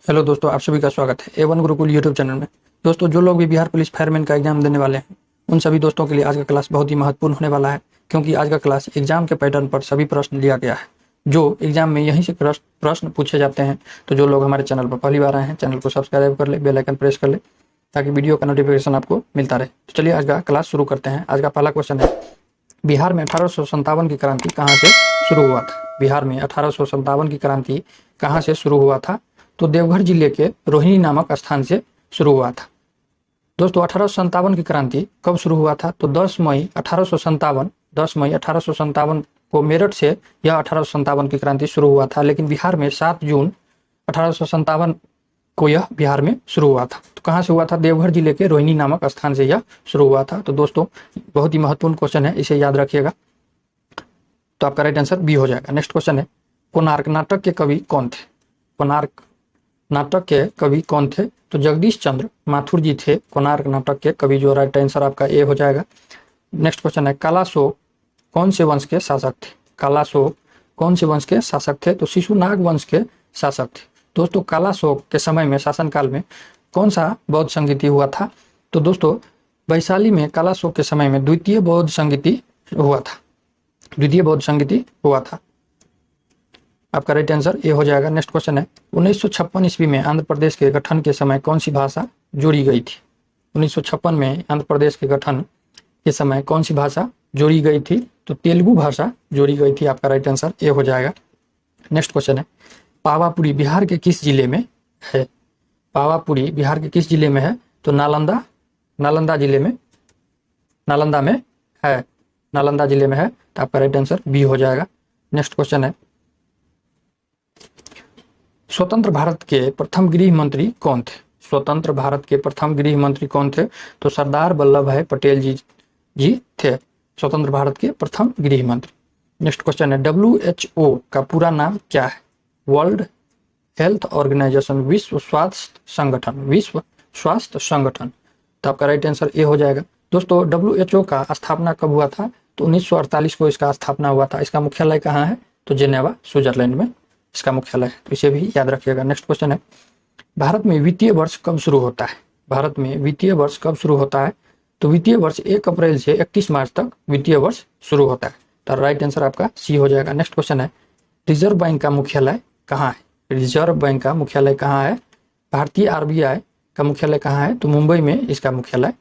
Hello दोस्तों, आप सभी का स्वागत है A1 गुरुकुल यूट्यूब चैनल में। दोस्तों, जो लोग भी बिहार पुलिस फायरमैन का एग्जाम देने वाले हैं उन सभी दोस्तों के लिए आज का क्लास बहुत ही महत्वपूर्ण होने वाला है, क्योंकि आज का क्लास एग्जाम के पैटर्न पर सभी प्रश्न लिया गया है। जो एग्जाम में यहीं से प्रश्न पूछे जाते हैं। तो जो लोग हमारे चैनल पर पहली बार आए हैं, चैनल को सब्सक्राइब कर ले, बेल आइकन प्रेस कर ले, ताकि वीडियो का नोटिफिकेशन आपको मिलता रहे। तो चलिए आज का क्लास शुरू करते हैं। आज का पहला क्वेश्चन है, बिहार में 1857 की क्रांति कहाँ से शुरू हुआ था? बिहार में 1857 की क्रांति कहाँ से शुरू हुआ था? तो देवघर जिले के रोहिणी नामक स्थान से शुरू हुआ था। दोस्तों, 1857 की क्रांति कब शुरू हुआ था? तो 10 मई 1857 को मेरठ से यह 1857 की क्रांति शुरू हुआ था। लेकिन बिहार में 7 जून 1857 को यह बिहार में शुरू हुआ था। तो कहाँ से हुआ था? देवघर जिले के रोहिणी नामक स्थान से यह शुरू हुआ था। तो दोस्तों, बहुत ही महत्वपूर्ण क्वेश्चन है, इसे याद रखिएगा। तो आपका राइट आंसर बी हो जाएगा। नेक्स्ट क्वेश्चन है, कोणार्क नाटक के कवि कौन थे? कोणार्क नाटक के कवि कौन थे? तो जगदीश चंद्र माथुर जी थे कोणार्क नाटक के कवि। जो राइट आंसर आपका ए हो जाएगा। नेक्स्ट क्वेश्चन है, कालाशोक कौन से वंश के शासक थे? कालाशोक कौन से वंश के शासक थे? तो शिशुनाग वंश के शासक थे। दोस्तों, कालाशोक के समय में, शासनकाल में कौन सा बौद्ध संगीति हुआ था? तो दोस्तों, वैशाली में कालाशोक के समय में द्वितीय बौद्ध संगीति हुआ था। द्वितीय बौद्ध संगीति हुआ था। आपका राइट आंसर ए हो जाएगा। नेक्स्ट क्वेश्चन है, 1956 ईस्वी में आंध्र प्रदेश के गठन के समय कौन सी भाषा जोड़ी गई थी? 1956 में आंध्र प्रदेश के गठन के समय कौन सी भाषा जोड़ी गई थी? तो तेलुगु भाषा जोड़ी गई थी। आपका राइट आंसर ए हो जाएगा। नेक्स्ट क्वेश्चन है, पावापुरी बिहार के किस जिले में है? पावापुरी बिहार के किस जिले में है? तो नालंदा जिले में, नालंदा में है, नालंदा जिले में है। तो आपका राइट आंसर बी हो जाएगा। नेक्स्ट क्वेश्चन है, स्वतंत्र भारत के प्रथम गृह मंत्री कौन थे? स्वतंत्र भारत के प्रथम गृह मंत्री कौन थे? तो सरदार वल्लभ भाई पटेल जी थे स्वतंत्र भारत के प्रथम गृह मंत्री। नेक्स्ट क्वेश्चन है, WHO का पूरा नाम क्या है? वर्ल्ड हेल्थ ऑर्गेनाइजेशन, विश्व स्वास्थ्य संगठन, विश्व स्वास्थ्य संगठन। तो आपका राइट आंसर ए हो जाएगा। दोस्तों, WHO का स्थापना कब हुआ था? तो 1948 को इसका स्थापना हुआ था। इसका मुख्यालय कहाँ है? तो जेनेवा, स्विट्जरलैंड में इसका मुख्यालय है। तो इसे भी याद रखिएगा। नेक्स्ट क्वेश्चन है, भारत में वित्तीय वर्ष कब शुरू होता है? भारत में वित्तीय वर्ष कब शुरू होता है? तो वित्तीय वर्ष 1 अप्रैल से 31 मार्च तक वित्तीय वर्ष शुरू होता है। तो राइट आंसर आपका सी हो जाएगा। नेक्स्ट क्वेश्चन है, रिजर्व बैंक का मुख्यालय कहाँ है? रिजर्व बैंक का मुख्यालय कहाँ है? भारतीय RBI का मुख्यालय कहाँ है? तो मुंबई में इसका मुख्यालय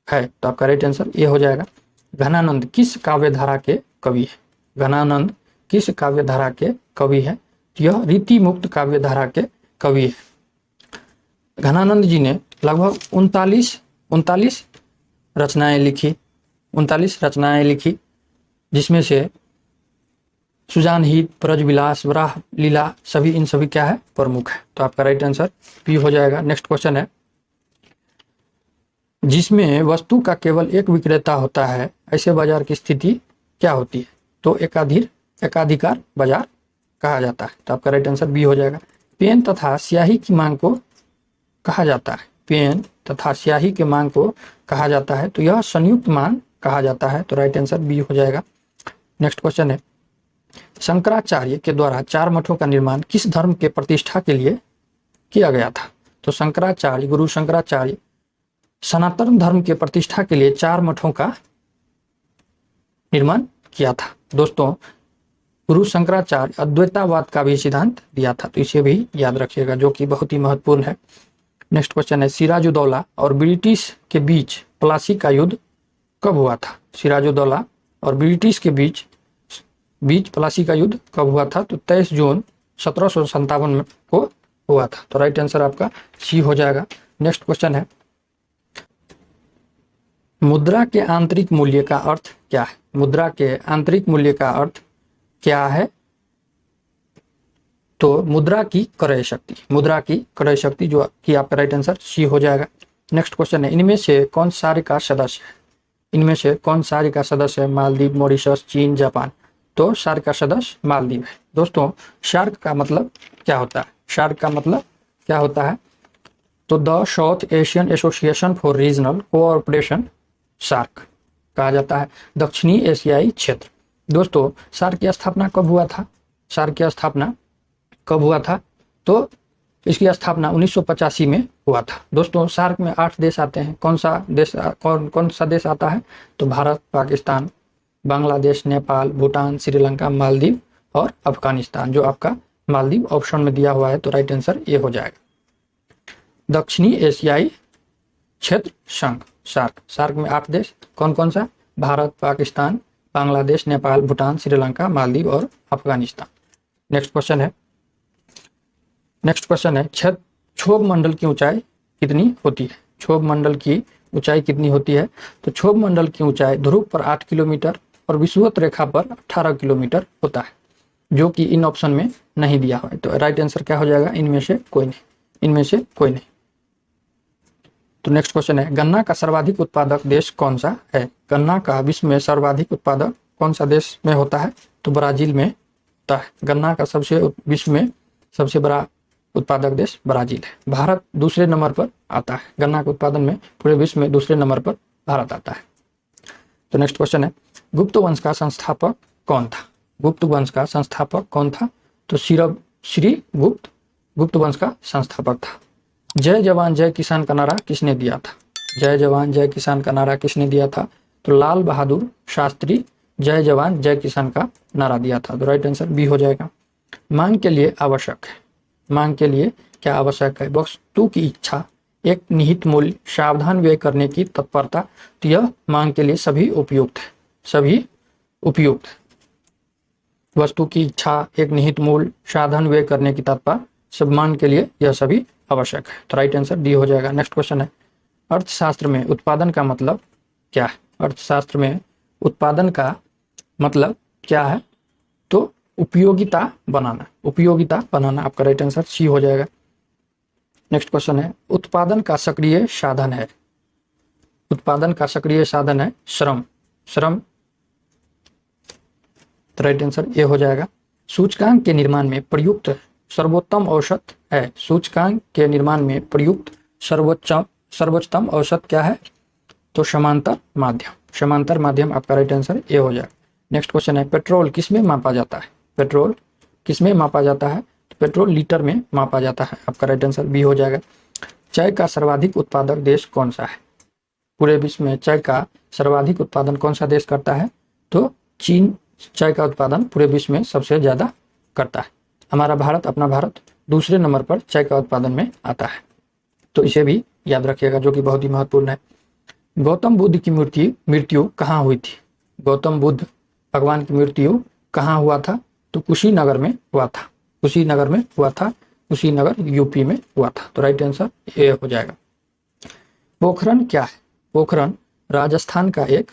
है। तो आपका राइट आंसर ये हो जाएगा। घनानंद किस काव्य धारा के कवि है? घनानंद किस काव्य धारा के कवि है? यह रीति मुक्त काव्य धारा के कवि है। घनानंद जी ने लगभग 39 रचनाएं लिखी, 39 रचनाएं लिखी, जिसमें से सुजान हित, ब्रजविलास, वराह लीला, सभी इन सभी क्या है? प्रमुख है। तो आपका राइट आंसर बी हो जाएगा। नेक्स्ट क्वेश्चन है, जिसमें वस्तु का केवल एक विक्रेता होता है, ऐसे बाजार की स्थिति क्या होती है? तो एकाधिकार बाजार कहा जाता है। तो आपका राइट आंसर बी हो जाएगा। पेन तथा स्याही की मांग को कहा जाता है, पेन तथा स्याही के मांग को कहा जाता है। तो यह संयुक्त मांग कहा जाता है। तो राइट आंसर बी हो जाएगा। नेक्स्ट क्वेश्चन है, शंकराचार्य के द्वारा 4 मठों का निर्माण किस धर्म के प्रतिष्ठा के लिए किया गया था? तो शंकराचार्य, गुरु शंकराचार्य सनातन धर्म के प्रतिष्ठा के लिए 4 मठों का निर्माण किया था। दोस्तों, गुरु शंकराचार्य अद्वैतावाद का भी सिद्धांत दिया था। तो इसे भी याद रखिएगा, जो कि बहुत ही महत्वपूर्ण है। नेक्स्ट क्वेश्चन है, सिराजुद्दौला और ब्रिटिश के बीच प्लासी का युद्ध कब हुआ था? सिराजुद्दौला और ब्रिटिश के बीच प्लासी का युद्ध कब हुआ था? तो 23 जून 1757 को हुआ था। तो राइट आंसर आपका सी हो जाएगा। नेक्स्ट क्वेश्चन है, मुद्रा के आंतरिक मूल्य का अर्थ क्या है? मुद्रा के आंतरिक मूल्य का अर्थ क्या है? तो मुद्रा की क्रय शक्ति, मुद्रा की क्रय शक्ति, जो कि आपका राइट आंसर सी हो जाएगा। नेक्स्ट क्वेश्चन है, इनमें से कौन सार्क का सदस्य है? इनमें से कौन सार्क का सदस्य है? मालदीव, मॉरिशस, चीन, जापान। तो सार्क का सदस्य मालदीव है। दोस्तों, सार्क का मतलब क्या होता है? सार्क का मतलब क्या होता है? तो the South Asian Association for Regional Cooperation, SAARC कहा जाता है, दक्षिणी एशियाई क्षेत्र। दोस्तों, सार्क की स्थापना कब हुआ था? सार्क की स्थापना कब हुआ था? तो इसकी स्थापना 1985 में हुआ था। दोस्तों सार्क में 8 देश आते हैं। कौन सा देश आता है? तो भारत, पाकिस्तान, बांग्लादेश, नेपाल, भूटान, श्रीलंका, मालदीव और अफगानिस्तान। जो आपका मालदीव ऑप्शन में दिया हुआ है, तो राइट आंसर ये हो जाएगा। दक्षिणी एशियाई क्षेत्र संघ, सार्क में 8 देश। कौन कौन सा? भारत, पाकिस्तान, बांग्लादेश, नेपाल, भूटान, श्रीलंका, मालदीव और अफगानिस्तान। नेक्स्ट क्वेश्चन है क्षोभ मंडल की ऊंचाई कितनी होती है? क्षोभ मंडल की ऊंचाई कितनी होती है? तो क्षोभ मंडल की ऊंचाई ध्रुव पर 8 किलोमीटर और विषुवत रेखा पर 18 किलोमीटर होता है, जो कि इन ऑप्शन में नहीं दिया हुआ है। तो राइट आंसर क्या हो जाएगा? इनमें से कोई नहीं। तो नेक्स्ट क्वेश्चन है गन्ना का सर्वाधिक उत्पादक देश कौन सा है? गन्ना का विश्व में सर्वाधिक उत्पादक कौन सा देश में होता है? तो ब्राजील में होता है। गन्ना का विश्व में सबसे बड़ा उत्पादक देश ब्राजील है। भारत दूसरे नंबर पर आता है। गन्ना के उत्पादन में पूरे विश्व में दूसरे नंबर पर भारत आता है। तो नेक्स्ट क्वेश्चन है गुप्त वंश का संस्थापक कौन था? गुप्त वंश का संस्थापक कौन था? तो श्री गुप्त वंश का संस्थापक था। जय जवान जय किसान का नारा किसने दिया था? जय जवान जय किसान का नारा किसने दिया था? तो लाल बहादुर शास्त्री जय जवान जय किसान का नारा दिया था। तो राइट आंसर बी हो जाएगा। मांग के लिए आवश्यक है। मांग के लिए क्या आवश्यक है? वस्तु की इच्छा, एक निहित मूल्य, सावधान व्यय करने की तत्परता। तो यह मांग के लिए सभी उपयुक्त है। वस्तु की इच्छा, एक निहित मूल्य, सावधान व्यय करने की तत्परता, सब मांग के लिए यह सभी आवश्यक है। तो राइट आंसर डी हो जाएगा। नेक्स्ट क्वेश्चन है अर्थशास्त्र में उत्पादन का मतलब क्या है? अर्थशास्त्र में उत्पादन का मतलब क्या है? तो उपयोगिता बनाना आपका राइट आंसर सी हो जाएगा। नेक्स्ट क्वेश्चन है उत्पादन का सक्रिय साधन है श्रम। तो राइट आंसर ए हो जाएगा। सूचकांक के निर्माण में प्रयुक्त सर्वोत्तम औसत है। सूचकांक के निर्माण में प्रयुक्त सर्वोच्चतम औसत क्या है? तो समांतर माध्यम आपका राइट आंसर ए हो जाएगा। नेक्स्ट क्वेश्चन है पेट्रोल किस में मापा जाता है? पेट्रोल किस में मापा जाता है? तो पेट्रोल लीटर में मापा जाता है। आपका राइट आंसर बी हो जाएगा। चाय का सर्वाधिक उत्पादक देश कौन सा है? पूरे विश्व में चाय का सर्वाधिक उत्पादन कौन सा देश करता है? तो चीन चाय का उत्पादन पूरे विश्व में सबसे ज्यादा करता है। हमारा भारत, अपना भारत दूसरे नंबर पर चाय का उत्पादन में आता है। तो इसे भी याद रखिएगा, जो कि बहुत ही महत्वपूर्ण है। गौतम बुद्ध की मृत्यु कहाँ हुई थी? गौतम बुद्ध भगवान की मृत्यु कहाँ हुआ था? तो कुशीनगर में हुआ था। कुशीनगर यूपी में हुआ था। तो राइट आंसर ए हो जाएगा। पोखरण क्या है? पोखरण राजस्थान का एक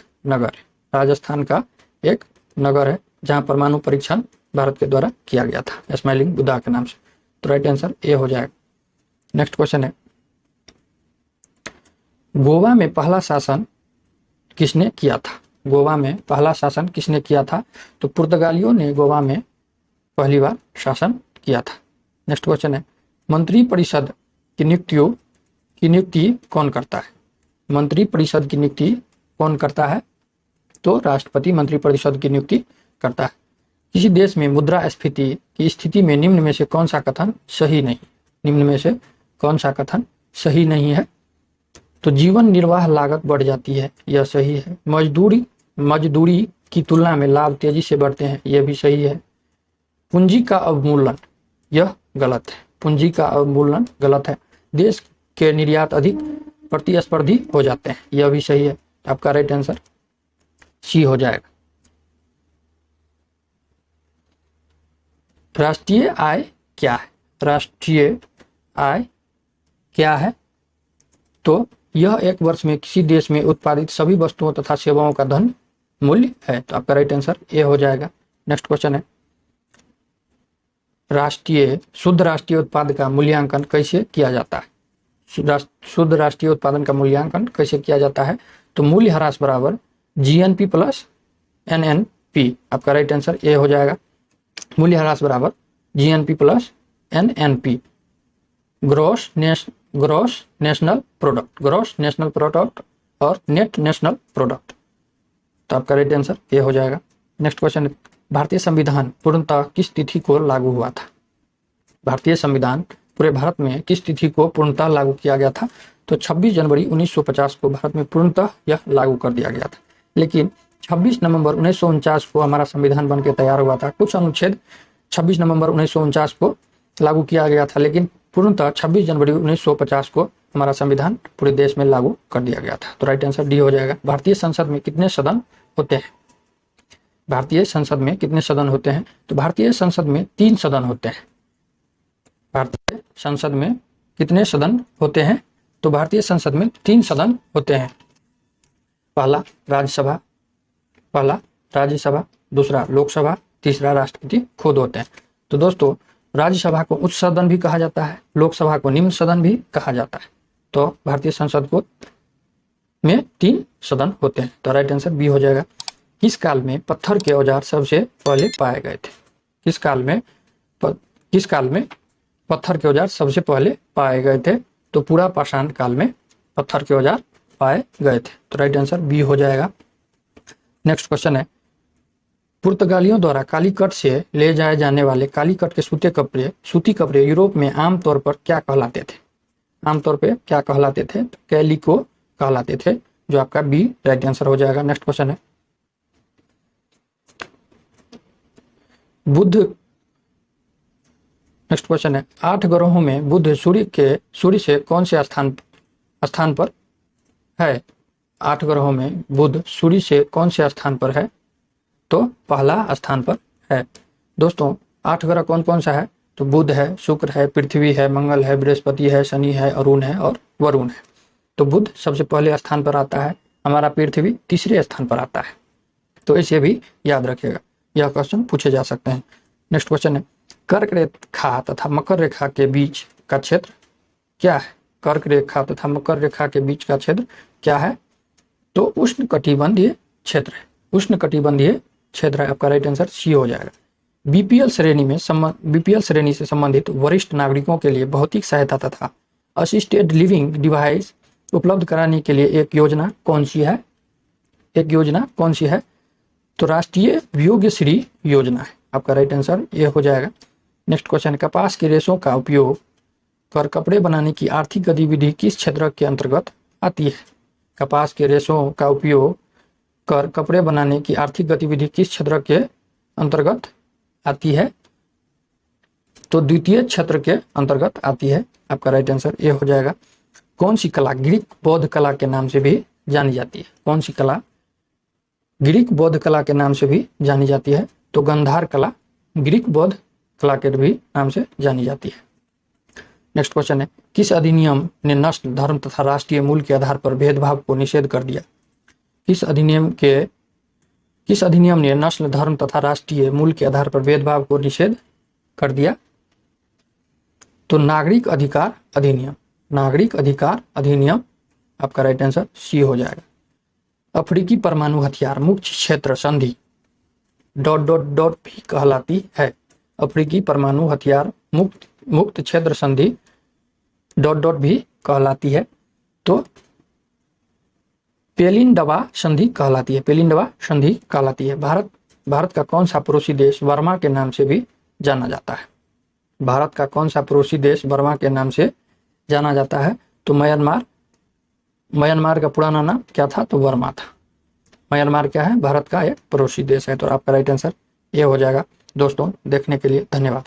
नगर है जहां परमाणु परीक्षण भारत के द्वारा किया गया था, स्माइलिंग बुद्धा के नाम से। तो राइट आंसर ए हो जाएगा। नेक्स्ट क्वेश्चन है गोवा में पहला शासन किसने किया था? तो पुर्तगालियों ने गोवा में पहली बार शासन किया था। नेक्स्ट क्वेश्चन है मंत्री परिषद की नियुक्ति कौन करता है? मंत्री परिषद की नियुक्ति कौन करता है? तो राष्ट्रपति मंत्री परिषद की नियुक्ति करता है। किसी देश में मुद्रास्फीति की स्थिति में निम्न में से कौन सा कथन सही नहीं है? तो जीवन निर्वाह लागत बढ़ जाती है, यह सही है। मजदूरी की तुलना में लाभ तेजी से बढ़ते हैं, यह भी सही है। पूंजी का अवमूल्यन, यह गलत है। देश के निर्यात अधिक प्रतिस्पर्धी हो जाते हैं, यह भी सही है। आपका राइट आंसर सी हो जाएगा। राष्ट्रीय आय क्या है? तो यह एक वर्ष में किसी देश में उत्पादित सभी वस्तुओं तथा सेवाओं का धन मूल्य है। तो आपका राइट आंसर ए हो जाएगा। नेक्स्ट क्वेश्चन है शुद्ध राष्ट्रीय उत्पाद का मूल्यांकन कैसे किया जाता है? शुद्ध राष्ट्रीय उत्पादन का मूल्यांकन कैसे किया जाता है? तो मूल्य ह्रास बराबर जीएनपी प्लस एनएनपी। आपका राइट आंसर ए हो जाएगा। मूल्य ह्रास बराबर GNP plus NNP, gross national product और नेट नेशनल प्रोडक्ट। तो आपका राइट आंसर ए हो जाएगा। नेक्स्ट क्वेश्चन है भारतीय संविधान पूर्णतः किस तिथि को लागू हुआ था? भारतीय संविधान पूरे भारत में किस तिथि को पूर्णतः लागू किया गया था? तो 26 जनवरी 1950 को भारत में पूर्णतः यह लागू कर दिया गया था। लेकिन 26 नवंबर 1949 को हमारा संविधान बन के तैयार हुआ था। कुछ अनुच्छेद 26 नवंबर 1949 को लागू किया गया था, लेकिन पूर्णतः 26 जनवरी 1950 को हमारा संविधान पूरे देश में लागू कर दिया गया था। तो राइट आंसर डी हो जाएगा। भारतीय संसद में कितने सदन होते हैं? भारतीय संसद में कितने सदन होते हैं? तो भारतीय संसद में 3 सदन होते हैं। भारतीय संसद में कितने सदन होते हैं? तो भारतीय संसद में 3 सदन होते हैं। पहला राज्यसभा, दूसरा लोकसभा, तीसरा राष्ट्रपति खुद होते हैं। तो दोस्तों, राज्यसभा को उच्च सदन भी कहा जाता है, लोकसभा को निम्न सदन भी कहा जाता है। तो भारतीय संसद को में 3 सदन होते हैं। तो राइट आंसर बी हो जाएगा। किस काल में पत्थर के औजार सबसे पहले पाए गए थे? किस काल में पत्थर के औजार सबसे पहले पाए गए थे? तो पूरा पाषाण काल में पत्थर के औजार पाए गए थे। तो राइट आंसर बी हो जाएगा। नेक्स्ट क्वेश्चन है, पुर्तगालियों द्वारा कालीकट से ले जाए जाने वाले कालीकट के सूती कपड़े यूरोप में आमतौर पर क्या कहलाते थे? आमतौर पे क्या कहलाते थे? तो कैलिको कहलाते थे, जो आपका बी राइट आंसर हो जाएगा। नेक्स्ट क्वेश्चन है, नेक्स्ट क्वेश्चन है, 8 ग्रहों में बुध सूर्य से कौन से स्थान पर है? 8 ग्रहों में बुध सूर्य से कौन से स्थान पर है? तो पहला स्थान पर है। दोस्तों, 8 ग्रह कौन कौन सा है? तो बुध है, शुक्र है, पृथ्वी है, मंगल है, बृहस्पति है, शनि है, अरुण है और वरुण है। तो बुध सबसे पहले स्थान पर आता है, हमारा पृथ्वी तीसरे स्थान पर आता है। तो इसे भी याद रखिएगा, यह क्वेश्चन पूछे जा सकते हैं। नेक्स्ट क्वेश्चन है, कर्क रेखा तथा मकर रेखा के बीच का क्षेत्र क्या है? कर्क रेखा तथा मकर रेखा के बीच का क्षेत्र क्या है? तो उष्णकटिबंधीय क्षेत्र है। उष्णकटिबंधीय क्षेत्र है, आपका राइट आंसर सी हो जाएगा। बीपीएल श्रेणी से संबंधित वरिष्ठ नागरिकों के लिए भौतिक सहायता तथा असिस्टेड लिविंग डिवाइस उपलब्ध कराने के लिए एक योजना कौन सी है? तो राष्ट्रीय वियोगश्री योजना है, आपका राइट आंसर ये हो जाएगा। नेक्स्ट क्वेश्चन, कपास के रेशों का उपयोग कर कपड़े बनाने की आर्थिक गतिविधि किस क्षेत्र के अंतर्गत आती है? कपास के रेशों का उपयोग कर कपड़े बनाने की आर्थिक गतिविधि किस क्षेत्र के अंतर्गत आती है? तो द्वितीय क्षेत्र के अंतर्गत आती है, आपका राइट आंसर ये हो जाएगा। कौन सी कला ग्रीक बौद्ध कला के नाम से भी जानी जाती है? कौन सी कला ग्रीक बौद्ध कला के नाम से भी जानी जाती है? तो गंधार कला ग्रीक बौद्ध कला के भी नाम से जानी जाती है। नेक्स्ट क्वेश्चन है, किस अधिनियम ने नस्ल, धर्म तथा राष्ट्रीय मूल के आधार पर भेदभाव को निषेध कर दिया? किस अधिनियम ने नस्ल, धर्म तथा राष्ट्रीय मूल के आधार पर भेदभाव को निषेध कर दिया? तो नागरिक अधिकार अधिनियम, आपका राइट आंसर सी हो जाएगा। अफ्रीकी परमाणु हथियार मुक्त क्षेत्र संधि ... भी कहलाती है। अफ्रीकी परमाणु हथियार मुक्त क्षेत्र संधि ... भी कहलाती है। तो पेलिंडवा संधि कहलाती है। भारत का कौन सा पड़ोसी देश वर्मा के नाम से भी जाना जाता है? भारत का कौन सा पड़ोसी देश वर्मा के नाम से जाना जाता है? तो म्यांमार का पुराना नाम क्या था? तो वर्मा था। म्यांमार क्या है? भारत का एक पड़ोसी देश है। तो आपका राइट आंसर ये हो जाएगा। दोस्तों, देखने के लिए धन्यवाद।